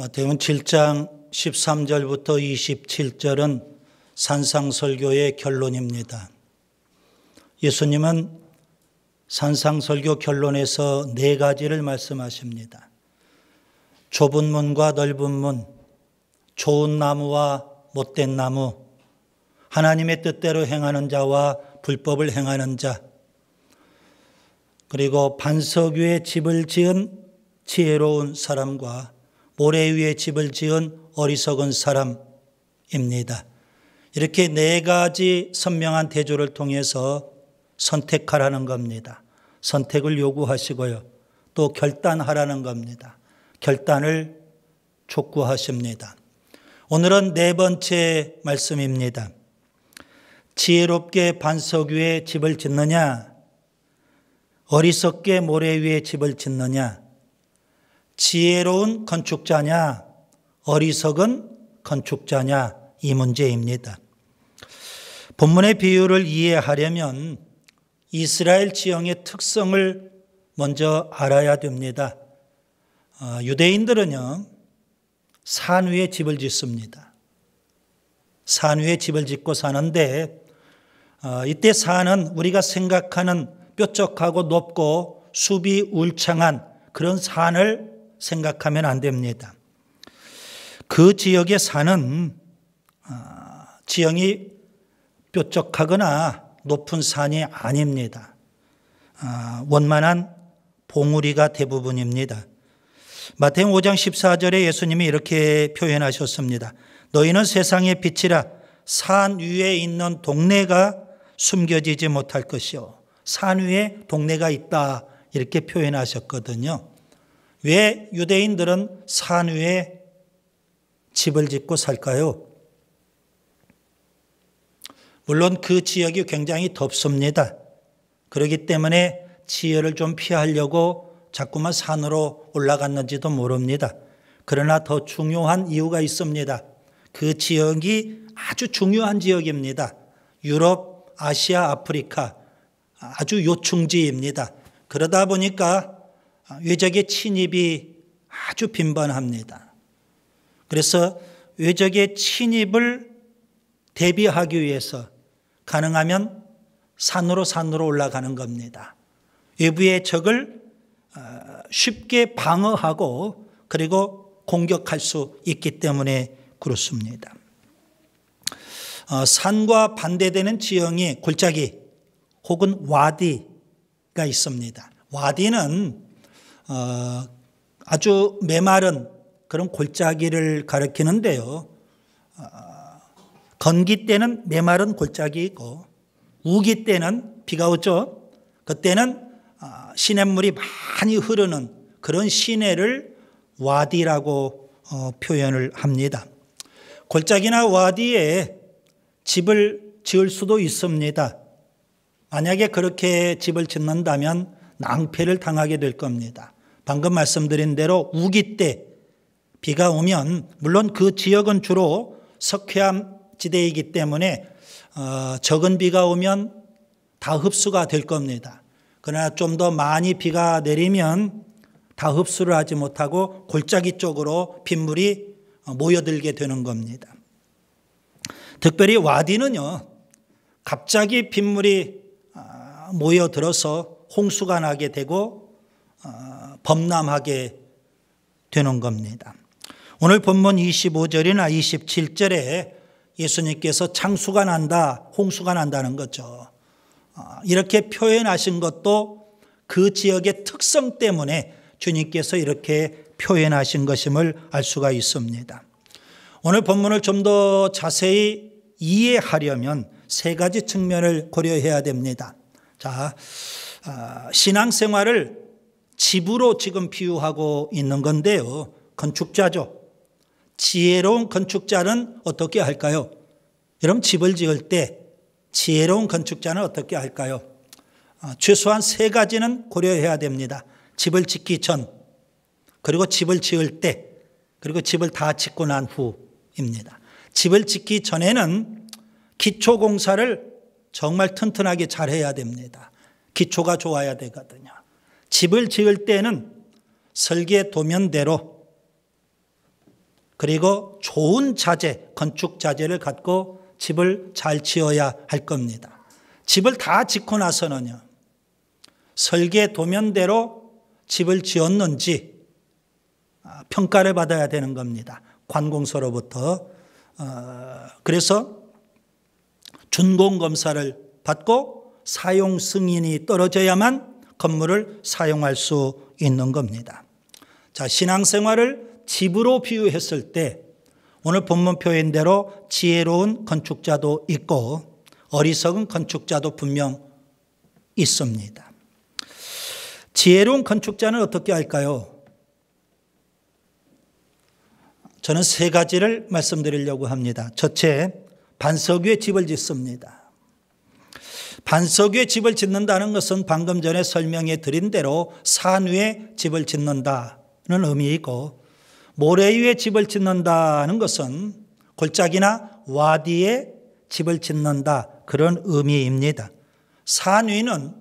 마태복음 7장 13절부터 27절은 산상설교의 결론입니다. 예수님은 산상설교 결론에서 네 가지를 말씀하십니다. 좁은 문과 넓은 문, 좋은 나무와 못된 나무, 하나님의 뜻대로 행하는 자와 불법을 행하는 자, 그리고 반석 위에 집을 지은 지혜로운 사람과 모래 위에 집을 지은 어리석은 사람입니다. 이렇게 네 가지 선명한 대조를 통해서 선택하라는 겁니다. 선택을 요구하시고요. 또 결단하라는 겁니다. 결단을 촉구하십니다. 오늘은 네 번째 말씀입니다. 지혜롭게 반석 위에 집을 짓느냐, 어리석게 모래 위에 집을 짓느냐, 지혜로운 건축자냐, 어리석은 건축자냐, 이 문제입니다. 본문의 비유를 이해하려면 이스라엘 지형의 특성을 먼저 알아야 됩니다. 유대인들은요, 산 위에 집을 짓습니다. 산 위에 집을 짓고 사는데 이때 산은 우리가 생각하는 뾰족하고 높고 숲이 울창한 그런 산을 생각하면 안 됩니다. 그 지역의 산은 지형이 뾰족하거나 높은 산이 아닙니다. 원만한 봉우리가 대부분입니다. 마태복음 5장 14절에 예수님이 이렇게 표현하셨습니다. 너희는 세상의 빛이라. 산 위에 있는 동네가 숨겨지지 못할 것이요. 산 위에 동네가 있다, 이렇게 표현하셨거든요. 왜 유대인들은 산 위에 집을 짓고 살까요? 물론 그 지역이 굉장히 덥습니다. 그렇기 때문에 지혜를 좀 피하려고 자꾸만 산으로 올라갔는지도 모릅니다. 그러나 더 중요한 이유가 있습니다. 그 지역이 아주 중요한 지역입니다. 유럽, 아시아, 아프리카 아주 요충지입니다. 그러다 보니까 외적의 침입이 아주 빈번합니다. 그래서 외적의 침입을 대비하기 위해서 가능하면 산으로 올라가는 겁니다. 외부의 적을 쉽게 방어하고 그리고 공격할 수 있기 때문에 그렇습니다. 산과 반대되는 지형이 골짜기 혹은 와디가 있습니다. 와디는 아주 메마른 그런 골짜기를 가리키는데요. 건기 때는 메마른 골짜기이고 우기 때는 비가 오죠. 그때는 시냇물이 많이 흐르는 그런 시내를 와디라고 표현을 합니다. 골짜기나 와디에 집을 지을 수도 있습니다. 만약에 그렇게 집을 짓는다면 낭패를 당하게 될 겁니다. 방금 말씀드린 대로 우기 때 비가 오면 물론 그 지역은 주로 석회암 지대이기 때문에 적은 비가 오면 다 흡수가 될 겁니다. 그러나 좀 더 많이 비가 내리면 다 흡수를 하지 못하고 골짜기 쪽으로 빗물이 모여들게 되는 겁니다. 특별히 와디는요, 갑자기 빗물이 모여들어서 홍수가 나게 되고 범람하게 되는 겁니다. 오늘 본문 25절이나 27절에 예수님께서 창수가 난다, 홍수가 난다는 거죠. 이렇게 표현하신 것도 그 지역의 특성 때문에 주님께서 이렇게 표현하신 것임을 알 수가 있습니다. 오늘 본문을 좀 더 자세히 이해하려면 세 가지 측면을 고려해야 됩니다. 자, 신앙생활을 집으로 지금 비유하고 있는 건데요. 건축자죠. 지혜로운 건축자는 어떻게 할까요? 여러분, 집을 지을 때 지혜로운 건축자는 어떻게 할까요? 최소한 세 가지는 고려해야 됩니다. 집을 짓기 전, 그리고 집을 지을 때, 그리고 집을 다 짓고 난 후입니다. 집을 짓기 전에는 기초 공사를 정말 튼튼하게 잘 해야 됩니다. 기초가 좋아야 되거든요. 집을 지을 때는 설계 도면대로 그리고 좋은 자재, 건축 자재를 갖고 집을 잘 지어야 할 겁니다. 집을 다 짓고 나서는요, 설계 도면대로 집을 지었는지 평가를 받아야 되는 겁니다. 관공서로부터. 그래서 준공검사를 받고 사용 승인이 떨어져야만 건물을 사용할 수 있는 겁니다. 자, 신앙생활을 집으로 비유했을 때 오늘 본문 표현대로 지혜로운 건축자도 있고 어리석은 건축자도 분명 있습니다. 지혜로운 건축자는 어떻게 할까요? 저는 세 가지를 말씀드리려고 합니다. 첫째, 반석 위에 집을 짓습니다. 반석 위에 집을 짓는다는 것은 방금 전에 설명해 드린 대로 산 위에 집을 짓는다는 의미이고, 모래 위에 집을 짓는다는 것은 골짜기나 와디에 집을 짓는다, 그런 의미입니다. 산 위는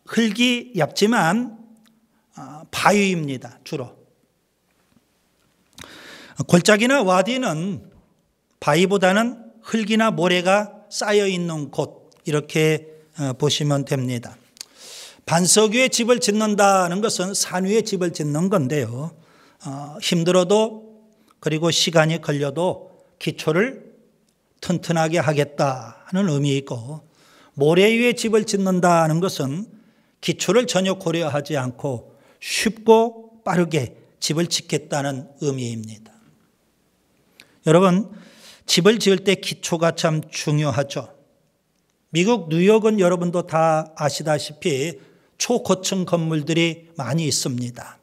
흙이 얇지만 바위입니다, 주로. 골짜기나 와디는 바위보다는 흙이나 모래가 쌓여 있는 곳, 이렇게 보시면 됩니다. 반석 위에 집을 짓는다는 것은 산 위에 집을 짓는 건데요, 힘들어도 그리고 시간이 걸려도 기초를 튼튼하게 하겠다는 의미이고, 모래 위에 집을 짓는다는 것은 기초를 전혀 고려하지 않고 쉽고 빠르게 집을 짓겠다는 의미입니다. 여러분, 집을 지을 때 기초가 참 중요하죠. 미국 뉴욕은 여러분도 다 아시다시피 초고층 건물들이 많이 있습니다.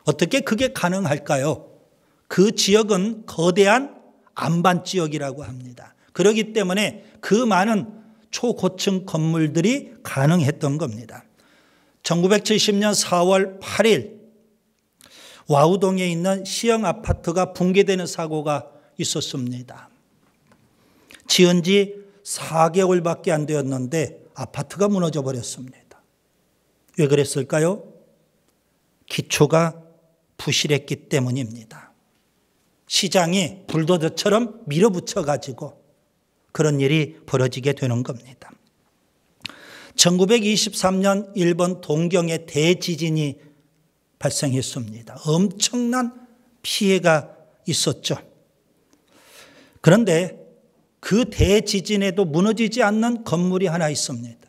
어떻게 그게 가능할까요? 그 지역은 거대한 안반 지역이라고 합니다. 그렇기 때문에 그 많은 초고층 건물들이 가능했던 겁니다. 1970년 4월 8일 와우동에 있는 시형 아파트가 붕괴되는 사고가 있었습니다. 지은 지 4개월밖에 안 되었는데 아파트가 무너져 버렸습니다. 왜 그랬을까요? 기초가 부실했기 때문입니다. 시장이 불도저처럼 밀어붙여 가지고 그런 일이 벌어지게 되는 겁니다. 1923년 일본 동경에 대지진이 발생했습니다. 엄청난 피해가 있었죠. 그런데 그 대지진에도 무너지지 않는 건물이 하나 있습니다.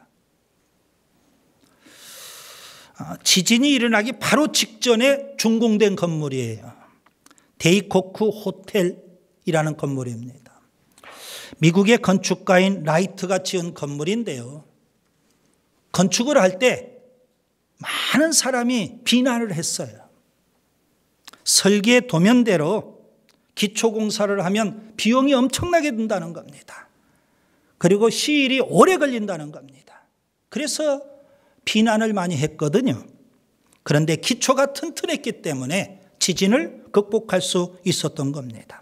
지진이 일어나기 바로 직전에 준공된 건물이에요. 데이코쿠 호텔이라는 건물입니다. 미국의 건축가인 라이트가 지은 건물인데요, 건축을 할 때 많은 사람이 비난을 했어요. 설계 도면대로 기초공사를 하면 비용이 엄청나게 든다는 겁니다. 그리고 시일이 오래 걸린다는 겁니다. 그래서 비난을 많이 했거든요. 그런데 기초가 튼튼했기 때문에 지진을 극복할 수 있었던 겁니다.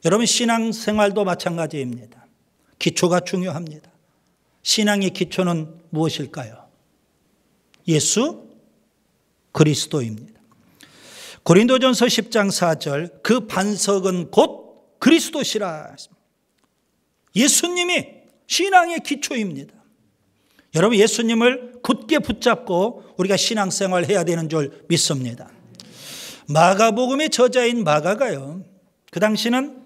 여러분, 신앙생활도 마찬가지입니다. 기초가 중요합니다. 신앙의 기초는 무엇일까요? 예수 그리스도입니다. 고린도전서 10장 4절, 그 반석은 곧 그리스도시라. 예수님이 신앙의 기초입니다. 여러분, 예수님을 굳게 붙잡고 우리가 신앙생활을 해야 되는 줄 믿습니다. 마가복음의 저자인 마가가요, 그 당시는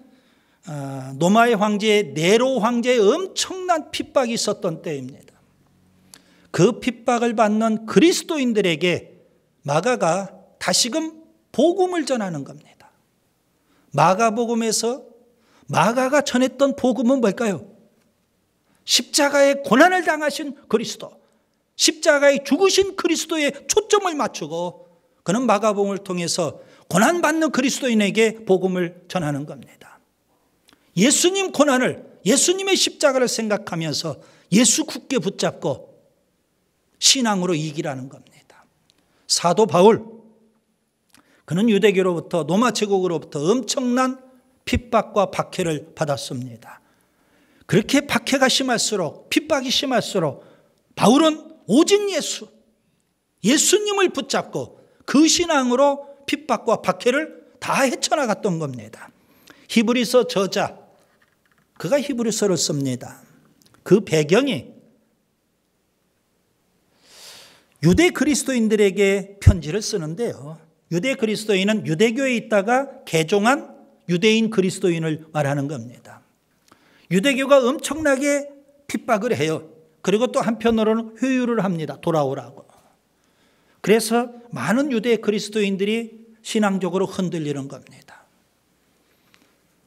로마의 황제 네로 황제의 엄청난 핍박이 있었던 때입니다. 그 핍박을 받는 그리스도인들에게 마가가 다시금 복음을 전하는 겁니다. 마가복음에서 마가가 전했던 복음은 뭘까요? 십자가의 고난을 당하신 그리스도, 십자가에 죽으신 그리스도에 초점을 맞추고 그는 마가복음을 통해서 고난받는 그리스도인에게 복음을 전하는 겁니다. 예수님 고난을, 예수님의 십자가를 생각하면서 예수 굳게 붙잡고 신앙으로 이기라는 겁니다. 사도 바울, 그는 유대교로부터, 로마 제국으로부터 엄청난 핍박과 박해를 받았습니다. 그렇게 박해가 심할수록, 핍박이 심할수록 바울은 오직 예수, 예수님을 붙잡고 그 신앙으로 핍박과 박해를 다 헤쳐나갔던 겁니다. 히브리서 저자, 그가 히브리서를 씁니다. 그 배경이 유대 그리스도인들에게 편지를 쓰는데요. 유대 그리스도인은 유대교에 있다가 개종한 유대인 그리스도인을 말하는 겁니다. 유대교가 엄청나게 핍박을 해요. 그리고 또 한편으로는 회유를 합니다. 돌아오라고. 그래서 많은 유대 그리스도인들이 신앙적으로 흔들리는 겁니다.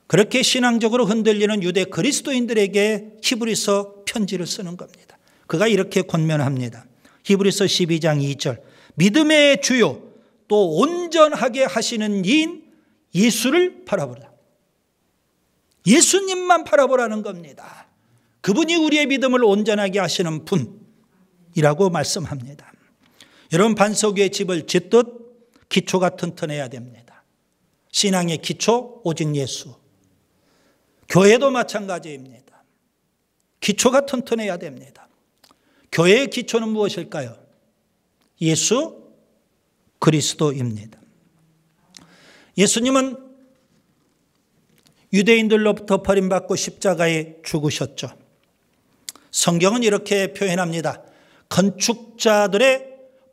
그렇게 신앙적으로 흔들리는 유대 그리스도인들에게 히브리서 편지를 쓰는 겁니다. 그가 이렇게 권면합니다. 히브리서 12장 2절, 믿음의 주요 또 온전하게 하시는 이인 예수를 바라보라. 예수님만 바라보라는 겁니다. 그분이 우리의 믿음을 온전하게 하시는 분이라고 말씀합니다. 여러분, 반석 위에 집을 짓듯 기초가 튼튼해야 됩니다. 신앙의 기초 오직 예수. 교회도 마찬가지입니다. 기초가 튼튼해야 됩니다. 교회의 기초는 무엇일까요? 예수 그리스도입니다. 예수님은 유대인들로부터 버림받고 십자가에 죽으셨죠. 성경은 이렇게 표현합니다. 건축자들의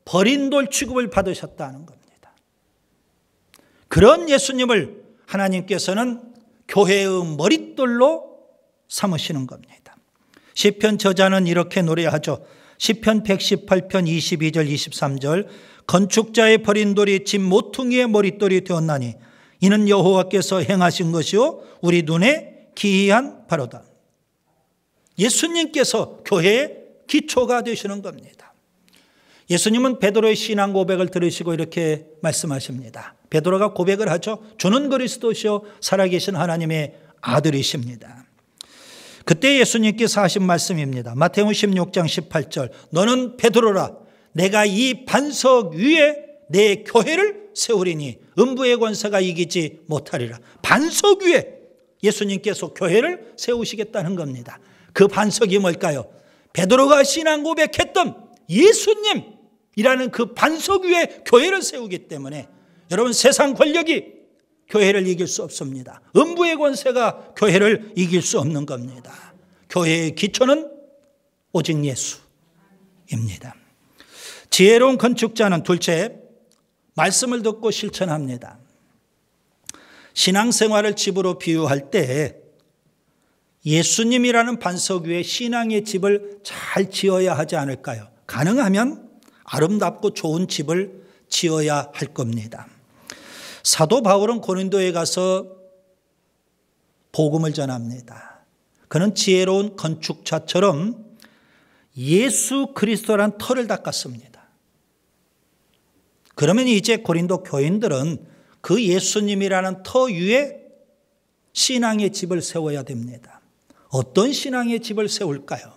버린 돌 취급을 받으셨다는 겁니다. 그런 예수님을 하나님께서는 교회의 머릿돌로 삼으시는 겁니다. 시편 저자는 이렇게 노래하죠. 시편 118편 22절 23절, 건축자의 버린 돌이 집 모퉁이의 머릿돌이 되었나니 이는 여호와께서 행하신 것이요 우리 눈에 기이한 바로다. 예수님께서 교회의 기초가 되시는 겁니다. 예수님은 베드로의 신앙 고백을 들으시고 이렇게 말씀하십니다. 베드로가 고백을 하죠. 주는 그리스도시요 살아계신 하나님의 아들이십니다. 그때 예수님께서 하신 말씀입니다. 마태복음 16장 18절, 너는 베드로라, 내가 이 반석 위에 내 교회를 세우리니 음부의 권세가 이기지 못하리라. 반석 위에 예수님께서 교회를 세우시겠다는 겁니다. 그 반석이 뭘까요? 베드로가 신앙 고백했던 예수님이라는 그 반석 위에 교회를 세우기 때문에 여러분, 세상 권력이 교회를 이길 수 없습니다. 음부의 권세가 교회를 이길 수 없는 겁니다. 교회의 기초는 오직 예수입니다. 지혜로운 건축자는 둘째, 말씀을 듣고 실천합니다. 신앙생활을 집으로 비유할 때 예수님이라는 반석 위에 신앙의 집을 잘 지어야 하지 않을까요? 가능하면 아름답고 좋은 집을 지어야 할 겁니다. 사도 바울은 고린도에 가서 복음을 전합니다. 그는 지혜로운 건축자처럼 예수 그리스도란 터를 닦았습니다. 그러면 이제 고린도 교인들은 그 예수님이라는 터 위에 신앙의 집을 세워야 됩니다. 어떤 신앙의 집을 세울까요?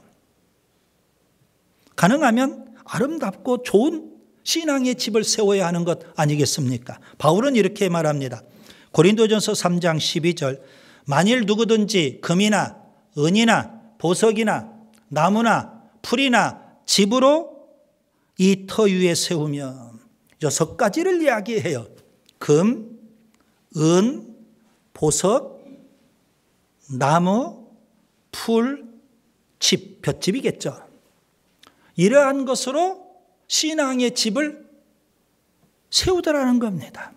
가능하면 아름답고 좋은 신앙의 집을 세워야 하는 것 아니겠습니까? 바울은 이렇게 말합니다. 고린도전서 3장 12절, 만일 누구든지 금이나 은이나 보석이나 나무나 풀이나 집으로 이 터 위에 세우면 6가지를 이야기해요. 금, 은, 보석, 나무, 풀, 집, 볏집이겠죠. 이러한 것으로 신앙의 집을 세우더라는 겁니다.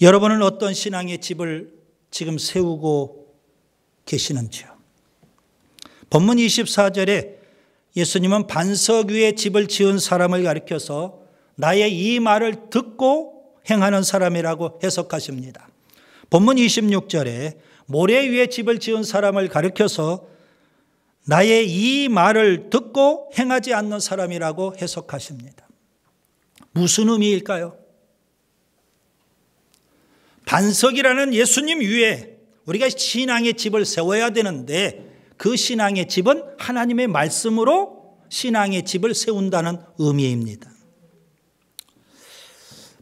여러분은 어떤 신앙의 집을 지금 세우고 계시는지요? 본문 24절에 예수님은 반석 위에 집을 지은 사람을 가리켜서 나의 이 말을 듣고 행하는 사람이라고 해석하십니다. 본문 26절에 모래 위에 집을 지은 사람을 가리켜서 나의 이 말을 듣고 행하지 않는 사람이라고 해석하십니다. 무슨 의미일까요? 반석이라는 예수님 위에 우리가 신앙의 집을 세워야 되는데 그 신앙의 집은 하나님의 말씀으로 신앙의 집을 세운다는 의미입니다.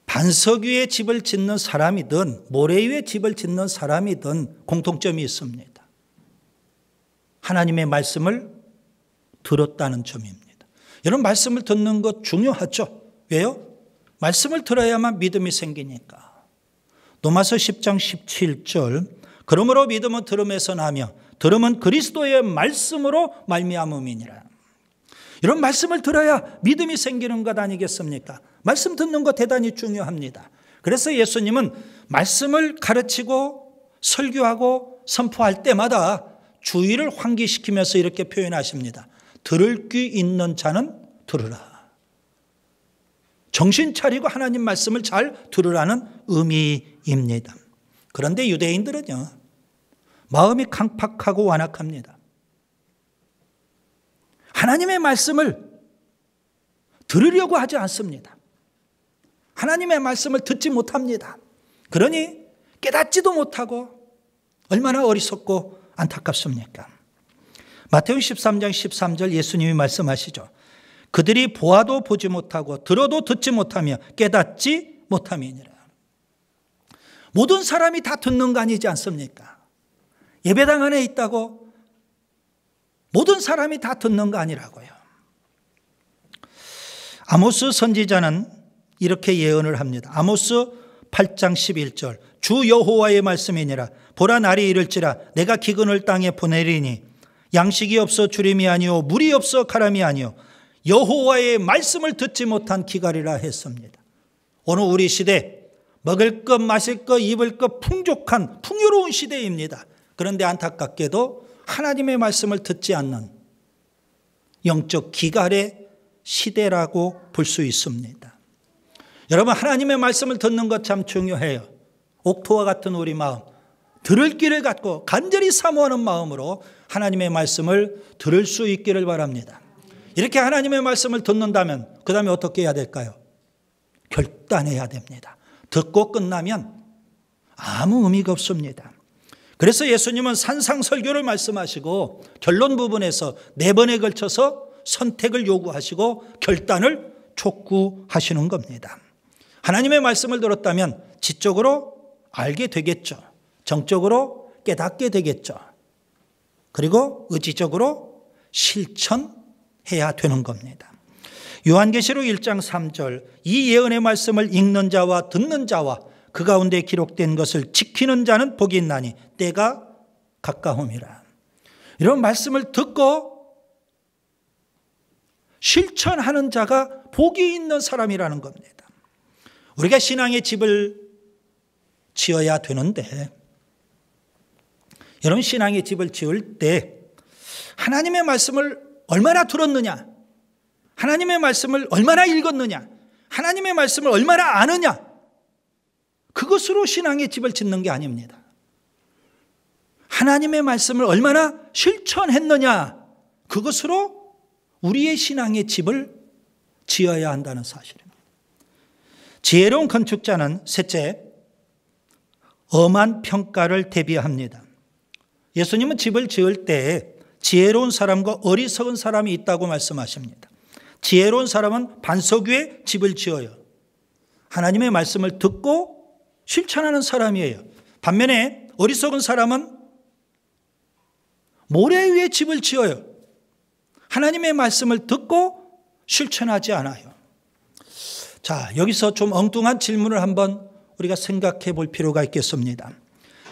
반석 위에 집을 짓는 사람이든 모래 위에 집을 짓는 사람이든 공통점이 있습니다. 하나님의 말씀을 들었다는 점입니다. 여러분, 말씀을 듣는 것 중요하죠. 왜요? 말씀을 들어야만 믿음이 생기니까. 로마서 10장 17절 그러므로 믿음은 들음에서 나며 들음은 그리스도의 말씀으로 말미암음이니라. 이런 말씀을 들어야 믿음이 생기는 것 아니겠습니까? 말씀 듣는 것 대단히 중요합니다. 그래서 예수님은 말씀을 가르치고 설교하고 선포할 때마다 주의를 환기시키면서 이렇게 표현하십니다. 들을 귀 있는 자는 들으라. 정신 차리고 하나님 말씀을 잘 들으라는 의미입니다. 그런데 유대인들은요, 마음이 강팍하고 완악합니다. 하나님의 말씀을 들으려고 하지 않습니다. 하나님의 말씀을 듣지 못합니다. 그러니 깨닫지도 못하고 얼마나 어리석고 안타깝습니까? 마태복음 13장 13절 예수님이 말씀하시죠. 그들이 보아도 보지 못하고 들어도 듣지 못하며 깨닫지 못함이니라. 모든 사람이 다 듣는 거 아니지 않습니까? 예배당 안에 있다고 모든 사람이 다 듣는 거 아니라고요. 아모스 선지자는 이렇게 예언을 합니다. 아모스 8장 11절 주 여호와의 말씀이니라. 보라 날이 이를지라 내가 기근을 땅에 보내리니 양식이 없어 주림이 아니요 물이 없어 가람이 아니요 여호와의 말씀을 듣지 못한 기갈이라 했습니다. 오늘 우리 시대 먹을 것 마실 것 입을 것 풍족한 풍요로운 시대입니다. 그런데 안타깝게도 하나님의 말씀을 듣지 않는 영적 기갈의 시대라고 볼 수 있습니다. 여러분, 하나님의 말씀을 듣는 것 참 중요해요. 옥토와 같은 우리 마음, 들을 길을 갖고 간절히 사모하는 마음으로 하나님의 말씀을 들을 수 있기를 바랍니다. 이렇게 하나님의 말씀을 듣는다면 그 다음에 어떻게 해야 될까요? 결단해야 됩니다. 듣고 끝나면 아무 의미가 없습니다. 그래서 예수님은 산상설교를 말씀하시고 결론 부분에서 4번에 걸쳐서 선택을 요구하시고 결단을 촉구하시는 겁니다. 하나님의 말씀을 들었다면 지적으로 알게 되겠죠. 정적으로 깨닫게 되겠죠. 그리고 의지적으로 실천해야 되는 겁니다. 요한계시록 1장 3절 이 예언의 말씀을 읽는 자와 듣는 자와 그 가운데 기록된 것을 지키는 자는 복이 있나니 때가 가까움이라. 이런 말씀을 듣고 실천하는 자가 복이 있는 사람이라는 겁니다. 우리가 신앙의 집을 지어야 되는데 여러분, 신앙의 집을 지을 때 하나님의 말씀을 얼마나 들었느냐, 하나님의 말씀을 얼마나 읽었느냐, 하나님의 말씀을 얼마나 아느냐, 그것으로 신앙의 집을 짓는 게 아닙니다. 하나님의 말씀을 얼마나 실천했느냐, 그것으로 우리의 신앙의 집을 지어야 한다는 사실입니다. 지혜로운 건축자는 셋째, 엄한 평가를 대비합니다. 예수님은 집을 지을 때 지혜로운 사람과 어리석은 사람이 있다고 말씀하십니다. 지혜로운 사람은 반석 위에 집을 지어요. 하나님의 말씀을 듣고 실천하는 사람이에요. 반면에 어리석은 사람은 모래 위에 집을 지어요. 하나님의 말씀을 듣고 실천하지 않아요. 자, 여기서 좀 엉뚱한 질문을 한번 우리가 생각해 볼 필요가 있겠습니다.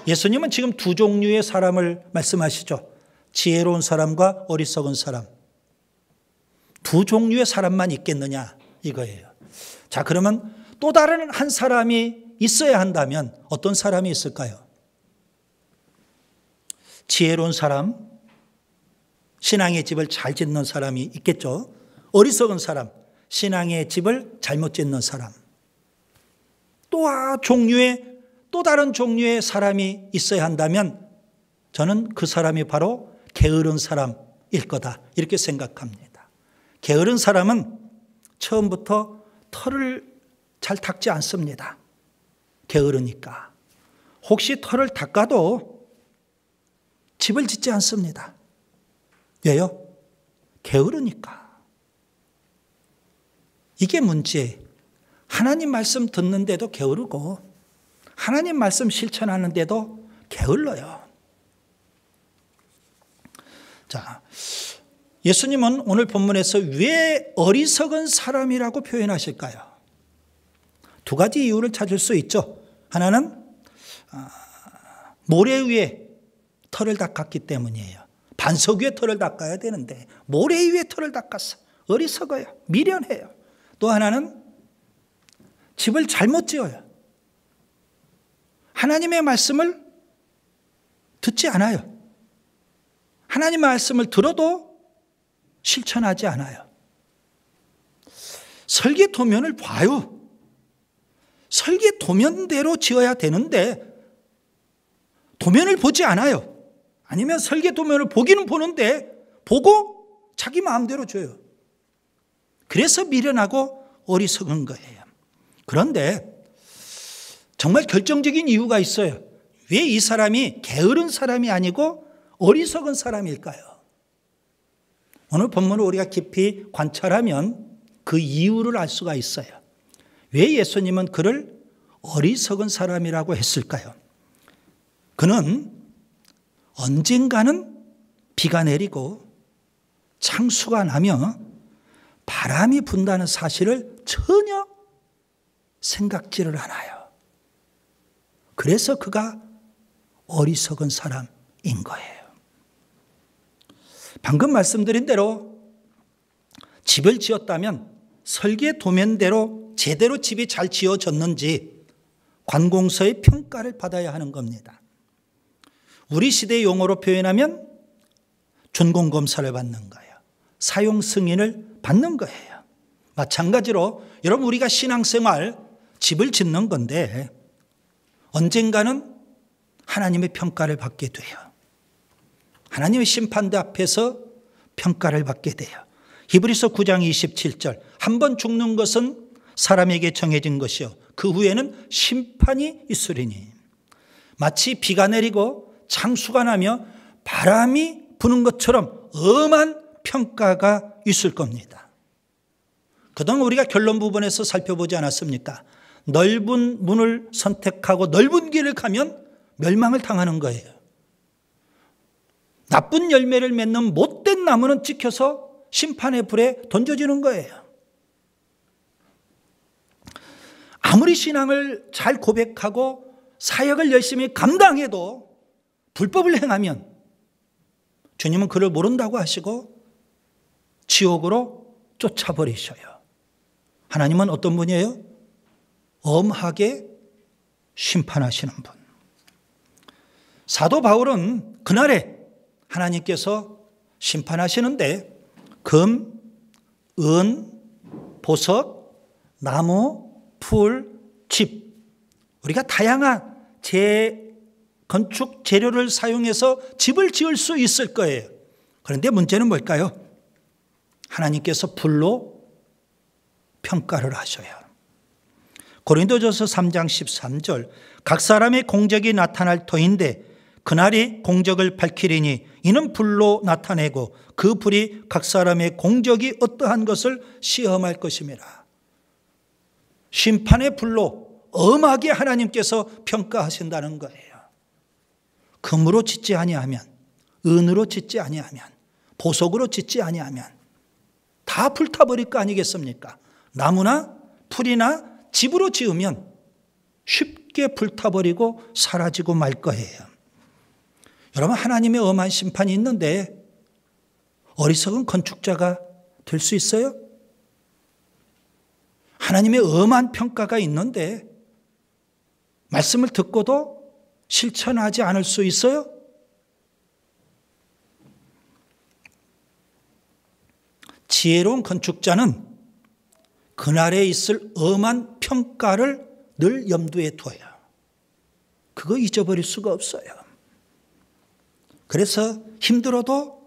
예수님은 지금 두 종류의 사람을 말씀하시죠. 지혜로운 사람과 어리석은 사람. 두 종류의 사람만 있겠느냐 이거예요. 자, 그러면 또 다른 한 사람이 있어야 한다면 어떤 사람이 있을까요? 지혜로운 사람, 신앙의 집을 잘 짓는 사람이 있겠죠. 어리석은 사람, 신앙의 집을 잘못 짓는 사람. 또 다른 종류의 사람이 있어야 한다면 저는 그 사람이 바로 게으른 사람일 거다 이렇게 생각합니다. 게으른 사람은 처음부터 털을 잘 닦지 않습니다. 게으르니까. 혹시 털을 닦아도 집을 짓지 않습니다. 왜요? 게으르니까. 이게 문제예요. 하나님 말씀 듣는데도 게으르고 하나님 말씀 실천하는데도 게을러요. 자, 예수님은 오늘 본문에서 왜 어리석은 사람이라고 표현하실까요? 두 가지 이유를 찾을 수 있죠. 하나는 모래 위에 털을 닦았기 때문이에요. 반석 위에 털을 닦아야 되는데 모래 위에 털을 닦았어. 어리석어요. 미련해요. 또 하나는 집을 잘못 지어요. 하나님의 말씀을 듣지 않아요. 하나님의 말씀을 들어도 실천하지 않아요. 설계 도면을 봐요. 설계 도면대로 지어야 되는데 도면을 보지 않아요. 아니면 설계 도면을 보기는 보는데 보고 자기 마음대로 줘요. 그래서 미련하고 어리석은 거예요. 그런데 정말 결정적인 이유가 있어요. 왜 이 사람이 게으른 사람이 아니고 어리석은 사람일까요? 오늘 본문을 우리가 깊이 관찰하면 그 이유를 알 수가 있어요. 왜 예수님은 그를 어리석은 사람이라고 했을까요? 그는 언젠가는 비가 내리고 창수가 나며 바람이 분다는 사실을 전혀 생각지를 않아요. 그래서 그가 어리석은 사람인 거예요. 방금 말씀드린 대로 집을 지었다면 설계 도면대로 제대로 집이 잘 지어졌는지 관공서의 평가를 받아야 하는 겁니다. 우리 시대의 용어로 표현하면 준공검사를 받는 거예요. 사용 승인을 받는 거예요. 마찬가지로 여러분 우리가 신앙생활 집을 짓는 건데 언젠가는 하나님의 평가를 받게 돼요. 하나님의 심판대 앞에서 평가를 받게 돼요. 히브리서 9장 27절 한 번 죽는 것은 사람에게 정해진 것이요 그 후에는 심판이 있으리니 마치 비가 내리고 창수가 나며 바람이 부는 것처럼 엄한 평가가 있을 겁니다. 그동안 우리가 결론 부분에서 살펴보지 않았습니까? 넓은 문을 선택하고 넓은 길을 가면 멸망을 당하는 거예요. 나쁜 열매를 맺는 못된 나무는 찍혀서 심판의 불에 던져지는 거예요. 아무리 신앙을 잘 고백하고 사역을 열심히 감당해도 불법을 행하면 주님은 그를 모른다고 하시고 지옥으로 쫓아버리셔요. 하나님은 어떤 분이에요? 엄하게 심판하시는 분. 사도 바울은 그날에 하나님께서 심판하시는데 금, 은, 보석, 나무, 풀, 집 우리가 다양한 건축 재료를 사용해서 집을 지을 수 있을 거예요. 그런데 문제는 뭘까요? 하나님께서 불로 평가를 하셔요. 고린도전서 3장 13절 각 사람의 공적이 나타날 터인데 그날이 공적을 밝히리니 이는 불로 나타내고 그 불이 각 사람의 공적이 어떠한 것을 시험할 것임이라. 심판의 불로 엄하게 하나님께서 평가하신다는 거예요. 금으로 짓지 아니하면, 은으로 짓지 아니하면, 보석으로 짓지 아니하면 다 불타버릴 거 아니겠습니까? 나무나 풀이나 집으로 지으면 쉽게 불타버리고 사라지고 말 거예요. 여러분 하나님의 엄한 심판이 있는데 어리석은 건축자가 될 수 있어요? 하나님의 엄한 평가가 있는데 말씀을 듣고도 실천하지 않을 수 있어요? 지혜로운 건축자는 그날에 있을 엄한 평가를 늘 염두에 둬요. 그거 잊어버릴 수가 없어요. 그래서 힘들어도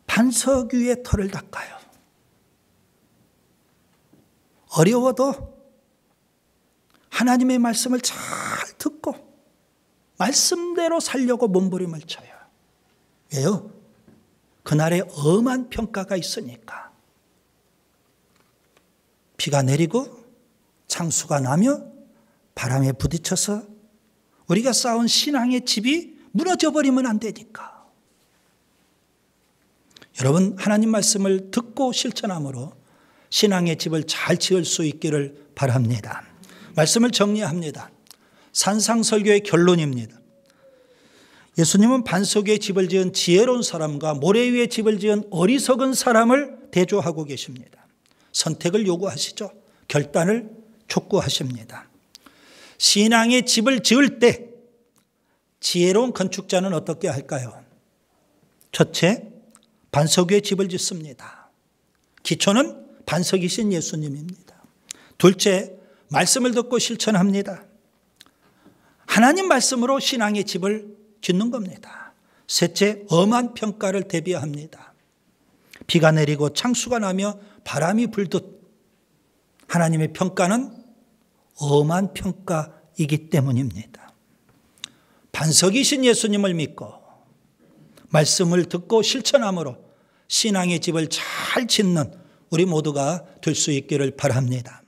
반석 위에 털을 닦아요. 어려워도 하나님의 말씀을 잘 듣고 말씀대로 살려고 몸부림을 쳐요. 왜요? 그날에 엄한 평가가 있으니까. 비가 내리고 창수가 나며 바람에 부딪혀서 우리가 쌓은 신앙의 집이 무너져 버리면 안 되니까. 여러분 하나님 말씀을 듣고 실천함으로 신앙의 집을 잘 지을 수 있기를 바랍니다. 말씀을 정리합니다. 산상설교의 결론입니다. 예수님은 반석 위에 집을 지은 지혜로운 사람과 모래 위에 집을 지은 어리석은 사람을 대조하고 계십니다. 선택을 요구하시죠. 결단을 촉구하십니다. 신앙의 집을 지을 때 지혜로운 건축자는 어떻게 할까요? 첫째, 반석 위에 집을 짓습니다. 기초는 반석이신 예수님입니다. 둘째, 말씀을 듣고 실천합니다. 하나님 말씀으로 신앙의 집을 짓는 겁니다. 셋째, 엄한 평가를 대비합니다. 비가 내리고 창수가 나며 바람이 불듯 하나님의 평가는 엄한 평가이기 때문입니다. 반석이신 예수님을 믿고 말씀을 듣고 실천함으로 신앙의 집을 잘 짓는 우리 모두가 될 수 있기를 바랍니다.